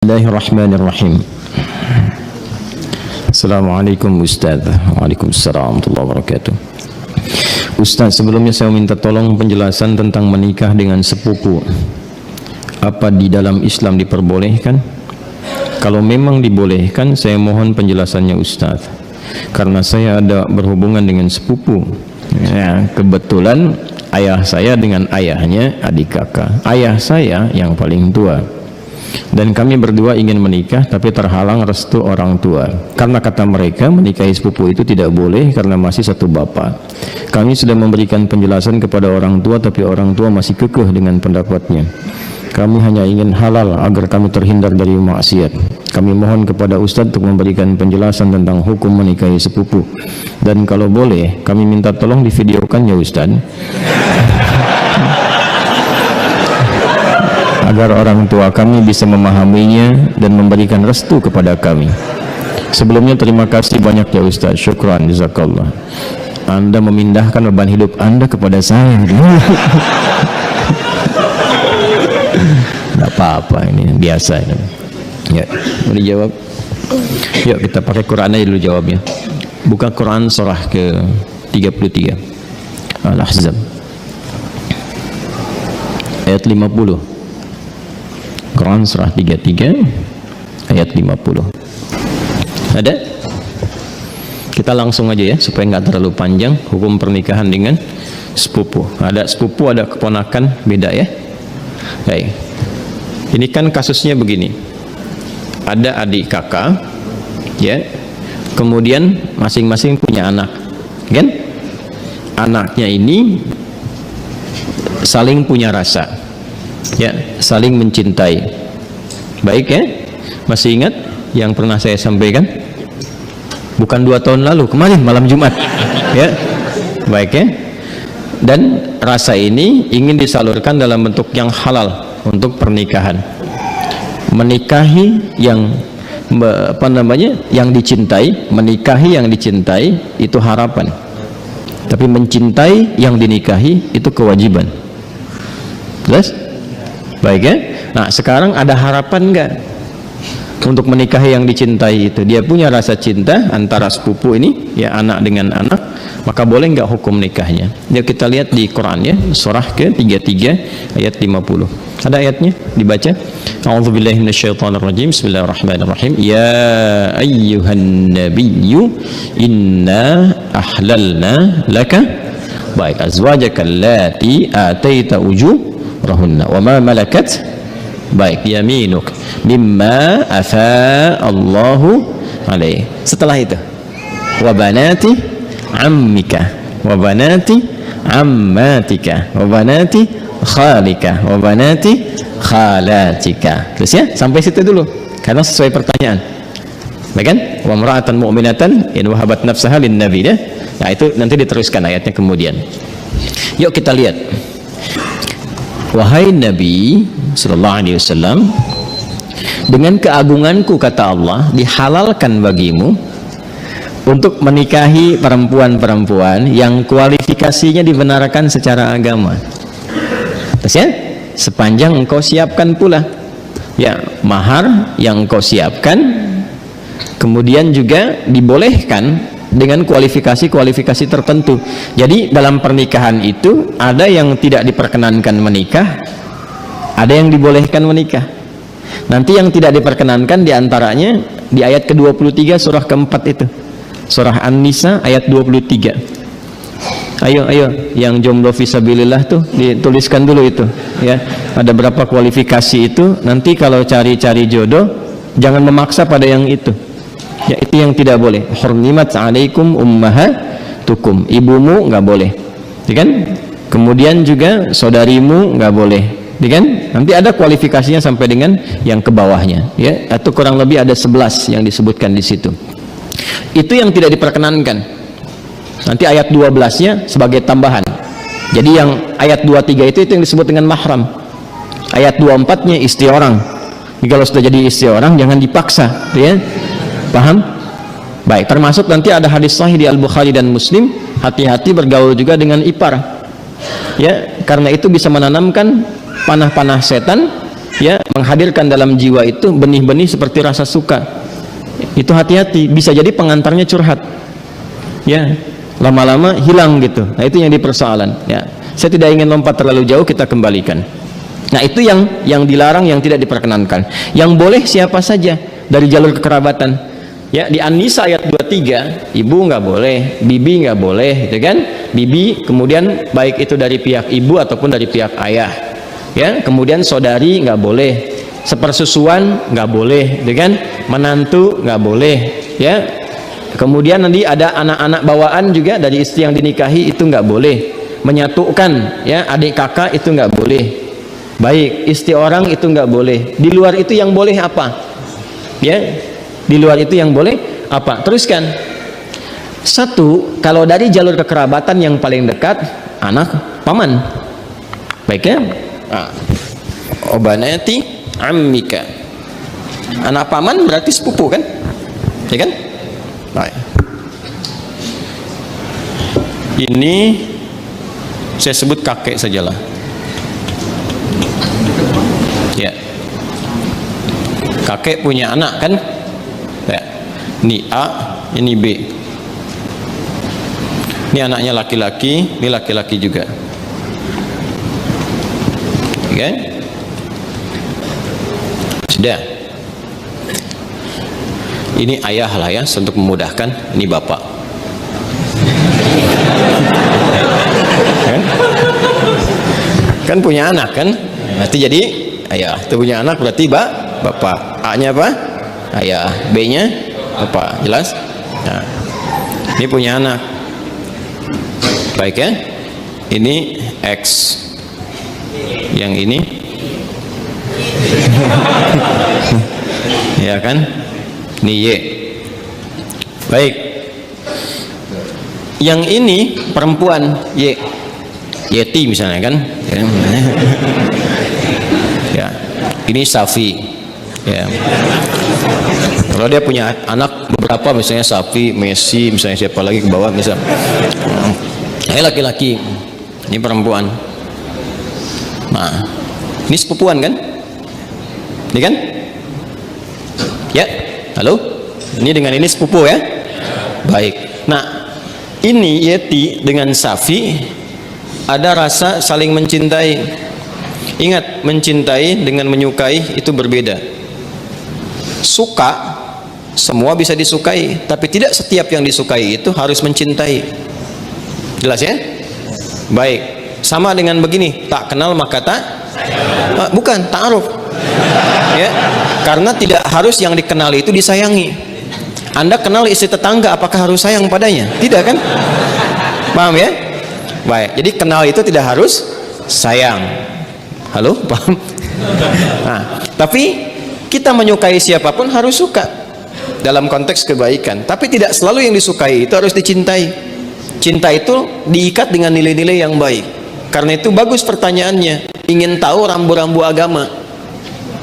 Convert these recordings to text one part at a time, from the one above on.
Bismillahirrahmanirrahim. Assalamualaikum Ustaz. Waalaikumsalam warahmatullahi wabarakatuh. Ustaz, sebelumnya saya minta tolong penjelasan tentang menikah dengan sepupu. Apa di dalam Islam diperbolehkan? Kalau memang dibolehkan, saya mohon penjelasannya Ustaz. Karena saya ada berhubungan dengan sepupu. Ya, kebetulan ayah saya dengan ayahnya adik kakak. Ayah saya yang paling tua. Dan kami berdua ingin menikah tapi terhalang restu orang tua. Karena kata mereka menikahi sepupu itu tidak boleh karena masih satu bapak. Kami sudah memberikan penjelasan kepada orang tua tapi orang tua masih kekeh dengan pendapatnya. Kami hanya ingin halal agar kami terhindar dari maksiat. Kami mohon kepada Ustadz untuk memberikan penjelasan tentang hukum menikahi sepupu. Dan kalau boleh kami minta tolong divideokan ya Ustadz, agar orang tua kami bisa memahaminya dan memberikan restu kepada kami. Sebelumnya terima kasih banyak ya Ustaz. Syukran, jazakallah. Anda memindahkan beban hidup Anda kepada saya. Tidak apa-apa, ini biasa ini. Ya, mau dijawab? Yuk kita pakai Quran aja dulu jawabnya. Buka Quran surah ke 33 Al-Ahzab ayat 50. Quran surah 33 ayat 50. Ada? Kita langsung aja ya supaya nggak terlalu panjang. Hukum pernikahan dengan sepupu. Ada sepupu, ada keponakan, beda ya. Baik. Ini kan kasusnya begini. Ada adik kakak, ya. Kemudian masing-masing punya anak, kan? Anaknya ini saling punya rasa. Ya, saling mencintai. Baik ya, masih ingat yang pernah saya sampaikan? Bukan 2 tahun lalu, kemarin malam Jumat. Ya, baik ya. Dan rasa ini ingin disalurkan dalam bentuk yang halal untuk pernikahan. Menikahi yang yang dicintai, menikahi yang dicintai itu harapan. Tapi mencintai yang dinikahi itu kewajiban. Jelas? Baik ya. Nah sekarang ada harapan enggak untuk menikahi yang dicintai itu? Dia punya rasa cinta antara sepupu ini, ya anak dengan anak, maka boleh enggak hukum nikahnya? Yuk kita lihat di Quran ya, surah ke-33 ayat 50. Ada ayatnya dibaca. A'udzubillahi minasyaitonirrajim. Bismillahirrahmanirrahim. Ya ayyuhan nabiyyu inna ahlalna laka baik azwajaka allati ataita ujurahunna wa ma malakat baik yaminuk mimma afa Allahu alaih. Setelah itu wa banati ammika wa banati ammatika wa banati khalika wa banati khalatika. Terus ya, sampai situ dulu karena sesuai pertanyaan. Baik kan? Wa mar'atan mu'minatan in wahabat nafsaha lin nabi ya. Nah, itu nanti diteruskan ayatnya kemudian. Yuk kita lihat. Wahai Nabi sallallahu alaihi wasallam, dengan keagunganku kata Allah, dihalalkan bagimu untuk menikahi perempuan-perempuan yang kualifikasinya dibenarkan secara agama. Terus ya, sepanjang engkau siapkan pula ya mahar yang engkau siapkan, kemudian juga dibolehkan dengan kualifikasi-kualifikasi tertentu. Jadi dalam pernikahan itu ada yang tidak diperkenankan menikah, ada yang dibolehkan menikah. Nanti yang tidak diperkenankan diantaranya di ayat ke-23 surah keempat itu, surah An-Nisa ayat 23. Ayo yang jomblo fisabilillah tuh dituliskan dulu itu ya. Ada berapa kualifikasi itu, nanti kalau cari-cari jodoh jangan memaksa pada yang itu ya, itu yang tidak boleh. Hurrimat alaikum ummahatukum, ibumu nggak boleh ya kan. Kemudian juga saudarimu nggak boleh ya kan. Nanti ada kualifikasinya sampai dengan yang ke bawahnya ya, atau kurang lebih ada 11 yang disebutkan di situ. Itu yang tidak diperkenankan. Nanti ayat 12-nya sebagai tambahan. Jadi yang ayat 23 itu yang disebut dengan mahram. Ayat 24-nya istri orang. Jadi kalau sudah jadi istri orang jangan dipaksa, ya. Paham? Baik, termasuk nanti ada hadis sahih di Al-Bukhari dan Muslim, hati-hati bergaul juga dengan ipar. Ya, karena itu bisa menanamkan panah-panah setan ya menghadirkan dalam jiwa itu benih-benih seperti rasa suka. Itu hati-hati, bisa jadi pengantarnya curhat. Ya, lama-lama hilang gitu. Nah, itu yang dipersoalan. Ya, saya tidak ingin lompat terlalu jauh, kita kembalikan. Nah, itu yang dilarang, yang tidak diperkenankan. Yang boleh siapa saja dari jalur kekerabatan. Ya, di An-Nisa ayat 23, ibu nggak boleh, bibi nggak boleh, gitu kan? Bibi, kemudian baik itu dari pihak ibu ataupun dari pihak ayah. Ya, kemudian saudari nggak boleh, sepersusuan nggak boleh, gitu kan? Menantu nggak boleh, ya. Kemudian nanti ada anak-anak bawaan juga dari istri yang dinikahi, itu nggak boleh. Menyatukan, ya, adik kakak itu nggak boleh. Baik, istri orang itu nggak boleh. Di luar itu yang boleh apa? Ya, di luar itu yang boleh apa? Teruskan. Satu, kalau dari jalur kekerabatan yang paling dekat, anak paman. Baik ya? Obanati ammika. Anak paman berarti sepupu kan? Ya kan? Baik. Ini saya sebut kakek sajalah. Ya. Kakek punya anak kan? Ya. Ini A, ini B. Ini anaknya laki-laki, ini laki-laki juga. Oke? Sudah. Ini ayah lah ya, untuk memudahkan. Ini bapak. Kan punya anak kan? Berarti jadi ayah. Itu punya anak berarti bapak. A-nya apa? Ayah. B-nya bapak. Jelas? Nah, ini punya anak. Baik ya? Ini X. Yang ini ya kan? Ini Y. Baik. Yang ini perempuan Y. Yeti misalnya kan? Ya. Ini Safi. Ya. Kalau dia punya anak beberapa, misalnya Safi, Messi, misalnya siapa lagi ke bawah, misal. Ini laki-laki, ini perempuan. Nah, ini sepupuan kan? Ini kan? Ya, halo? Ini dengan ini sepupu ya? Baik. Nah, ini Yeti dengan Safi ada rasa saling mencintai. Ingat, mencintai dengan menyukai itu berbeda. Suka, semua bisa disukai, tapi tidak setiap yang disukai itu harus mencintai. Jelas ya? Baik. Sama dengan begini, tak kenal maka tak bukan ta'aruf. Ya, karena tidak harus yang dikenal itu disayangi. Anda kenal istri tetangga, apakah harus sayang padanya? Tidak kan? Paham ya? Baik, jadi kenal itu tidak harus sayang. Halo, paham? Nah, tapi kita menyukai siapapun harus suka dalam konteks kebaikan. Tapi tidak selalu yang disukai itu harus dicintai. Cinta itu diikat dengan nilai-nilai yang baik. Karena itu bagus pertanyaannya, ingin tahu rambu-rambu agama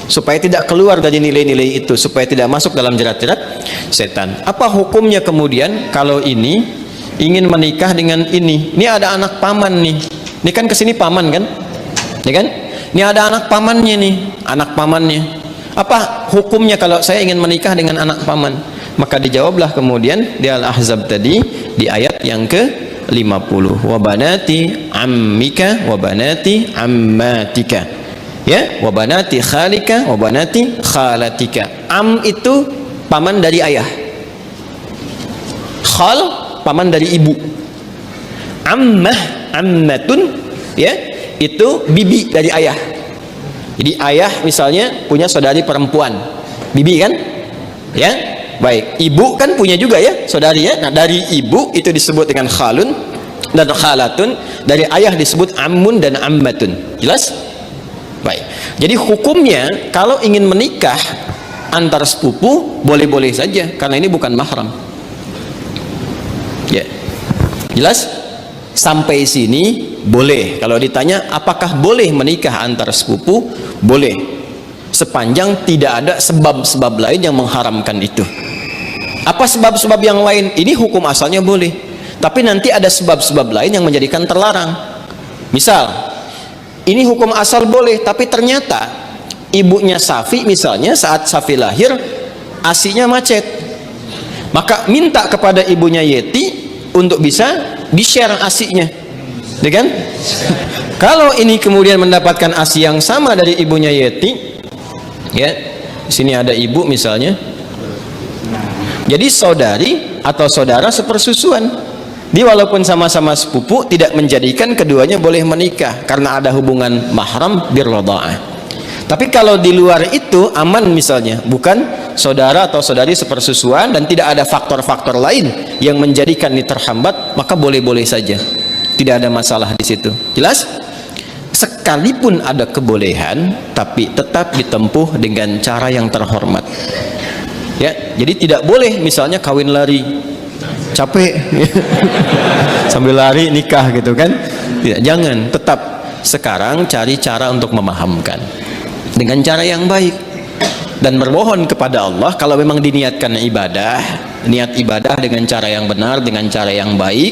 supaya tidak keluar dari nilai-nilai itu, supaya tidak masuk dalam jerat-jerat setan. Apa hukumnya kemudian kalau ini ingin menikah dengan ini? Ini ada anak paman nih. Ini kan kesini paman kan? Ya kan? Ini ada anak pamannya nih, anak pamannya. Apa hukumnya kalau saya ingin menikah dengan anak paman? Maka dijawablah kemudian di Al-Ahzab tadi di ayat yang ke-50. Wa banati ammika wa banati ammatika. Ya, wa banati khalika wa banati khalatika. Am itu paman dari ayah. Khal paman dari ibu. Ammah, ammatun, ya, itu bibi dari ayah. Jadi ayah misalnya punya saudari perempuan, bibi kan? Ya, baik. Ibu kan punya juga ya, saudari ya. Nah, dari ibu itu disebut dengan khalun dan khalatun, dari ayah disebut ammun dan ammatun. Jelas? Baik. Jadi hukumnya kalau ingin menikah antar sepupu boleh-boleh saja karena ini bukan mahram. Ya. Jelas? Sampai sini boleh. Kalau ditanya apakah boleh menikah antar sepupu, boleh. Sepanjang tidak ada sebab-sebab lain yang mengharamkan itu. Apa sebab-sebab yang lain? Ini hukum asalnya boleh. Tapi nanti ada sebab-sebab lain yang menjadikan terlarang. Misal, ini hukum asal boleh, tapi ternyata ibunya Safi misalnya, saat Safi lahir ASINya macet, maka minta kepada ibunya Yeti untuk bisa di-share ASINya, ya kan? Kalau ini kemudian mendapatkan ASI yang sama dari ibunya Yeti, ya, di sini ada ibu misalnya, jadi saudari atau saudara sepersusuan. Dia walaupun sama-sama sepupu, tidak menjadikan keduanya boleh menikah karena ada hubungan mahram birradha'ah. Tapi kalau di luar itu aman misalnya, bukan saudara atau saudari sepersusuan dan tidak ada faktor-faktor lain yang menjadikan ini terhambat, maka boleh-boleh saja, tidak ada masalah di situ. Jelas? Sekalipun ada kebolehan, tapi tetap ditempuh dengan cara yang terhormat. Ya, jadi tidak boleh misalnya kawin lari, capek sambil lari nikah gitu kan? Tidak, jangan. Tetap sekarang cari cara untuk memahamkan dengan cara yang baik dan bermohon kepada Allah. Kalau memang diniatkan ibadah, niat ibadah dengan cara yang benar, dengan cara yang baik,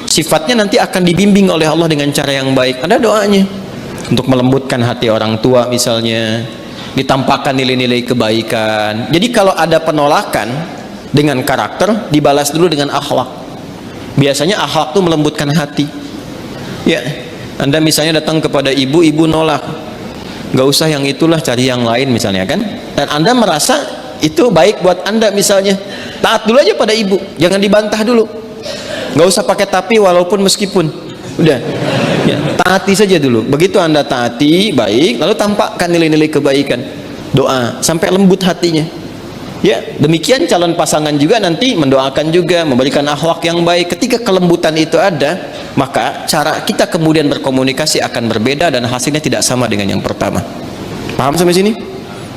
sifatnya nanti akan dibimbing oleh Allah dengan cara yang baik. Ada doanya untuk melembutkan hati orang tua misalnya, ditampakkan nilai-nilai kebaikan. Jadi kalau ada penolakan dengan karakter, dibalas dulu dengan akhlak. Biasanya akhlak itu melembutkan hati. Ya, Anda misalnya datang kepada ibu, ibu nolak, nggak usah yang itulah, cari yang lain misalnya kan, dan Anda merasa itu baik buat Anda misalnya, taat dulu aja pada ibu, jangan dibantah dulu, nggak usah pakai tapi walaupun meskipun, udah ya, taati saja dulu. Begitu Anda taati baik, lalu tampakkan nilai-nilai kebaikan, doa sampai lembut hatinya. Ya, demikian calon pasangan juga nanti mendoakan juga, memberikan akhlak yang baik. Ketika kelembutan itu ada, maka cara kita kemudian berkomunikasi akan berbeda dan hasilnya tidak sama dengan yang pertama. Paham sampai sini?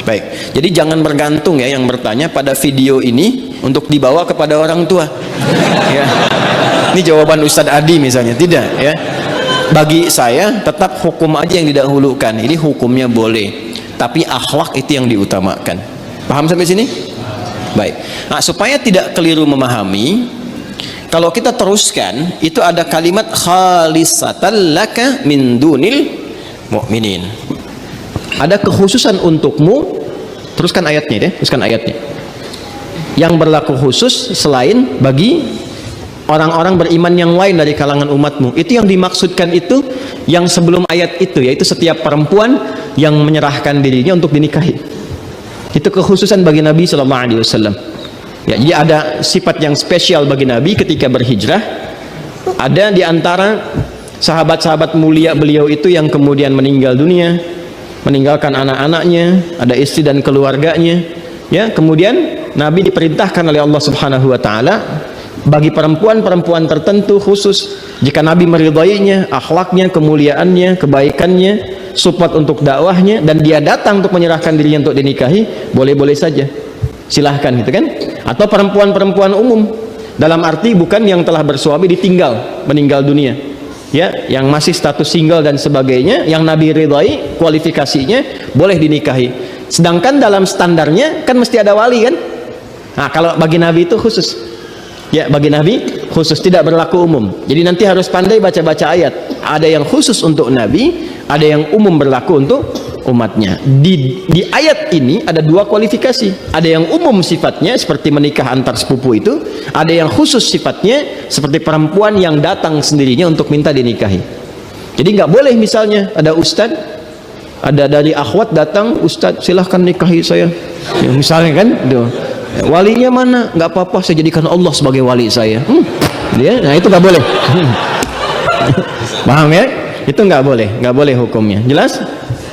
Baik. Jadi jangan bergantung ya yang bertanya pada video ini untuk dibawa kepada orang tua. Ya. Ini jawaban Ustadz Adi misalnya, tidak ya. Bagi saya tetap hukum aja yang didahulukan. Ini hukumnya boleh, tapi akhlak itu yang diutamakan. Paham sampai sini? Baik. Nah, supaya tidak keliru memahami, kalau kita teruskan, itu ada kalimat khalisatan laka min dunil mu'minin. Ada kekhususan untukmu. Teruskan ayatnya deh, teruskan ayatnya. Yang berlaku khusus selain bagi orang-orang beriman yang lain dari kalangan umatmu. Itu yang dimaksudkan itu yang sebelum ayat itu, yaitu setiap perempuan yang menyerahkan dirinya untuk dinikahi. Itu kekhususan bagi Nabi Sallallahu Alaihi Wasallam. Ya, jadi ada sifat yang spesial bagi Nabi ketika berhijrah. Ada di antara sahabat-sahabat mulia beliau itu yang kemudian meninggal dunia, meninggalkan anak-anaknya, ada istri dan keluarganya. Ya, kemudian Nabi diperintahkan oleh Allah Subhanahu Wa Taala bagi perempuan-perempuan tertentu khusus, jika Nabi meridainya, akhlaknya, kemuliaannya, kebaikannya, support untuk dakwahnya, dan dia datang untuk menyerahkan dirinya untuk dinikahi, boleh-boleh saja, silahkan gitu kan. Atau perempuan-perempuan umum, dalam arti bukan yang telah bersuami ditinggal, meninggal dunia ya, yang masih status single dan sebagainya, yang Nabi ridai kualifikasinya, boleh dinikahi. Sedangkan dalam standarnya kan mesti ada wali kan. Nah, kalau bagi Nabi itu khusus ya, bagi Nabi khusus, tidak berlaku umum. Jadi nanti harus pandai baca-baca ayat. Ada yang khusus untuk Nabi, ada yang umum berlaku untuk umatnya. Di ayat ini ada dua kualifikasi. Ada yang umum sifatnya seperti menikah antar sepupu itu, ada yang khusus sifatnya seperti perempuan yang datang sendirinya untuk minta dinikahi. Jadi nggak boleh misalnya ada ustadz, ada dari akhwat datang, ustadz silahkan nikahi saya ya, misalnya kan tuh. Walinya mana? Nggak apa-apa, saya jadikan Allah sebagai wali saya. Dia, nah itu nggak boleh. Paham ya? Itu nggak boleh hukumnya. Jelas?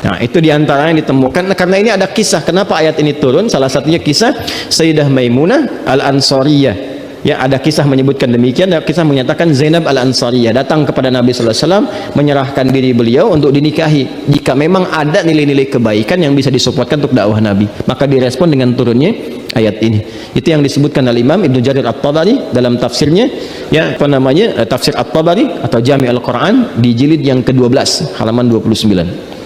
Nah, itu diantara yang ditemukan. Nah, karena ini ada kisah kenapa ayat ini turun. Salah satunya kisah Sayyidah Maimunah Al-Ansariyah. Ya, ada kisah menyebutkan demikian. Ada kisah menyatakan Zainab Al-Ansariyah datang kepada Nabi Sallallahu Alaihi Wasallam, menyerahkan diri beliau untuk dinikahi. Jika memang ada nilai-nilai kebaikan yang bisa disupportkan untuk dakwah Nabi, maka direspon dengan turunnya ayat ini. Itu yang disebutkan oleh Imam Ibnu Jarir At-Tabari dalam tafsirnya, ya, apa namanya, tafsir At-Tabari atau Jami' Al-Quran di jilid yang ke-12 halaman 29.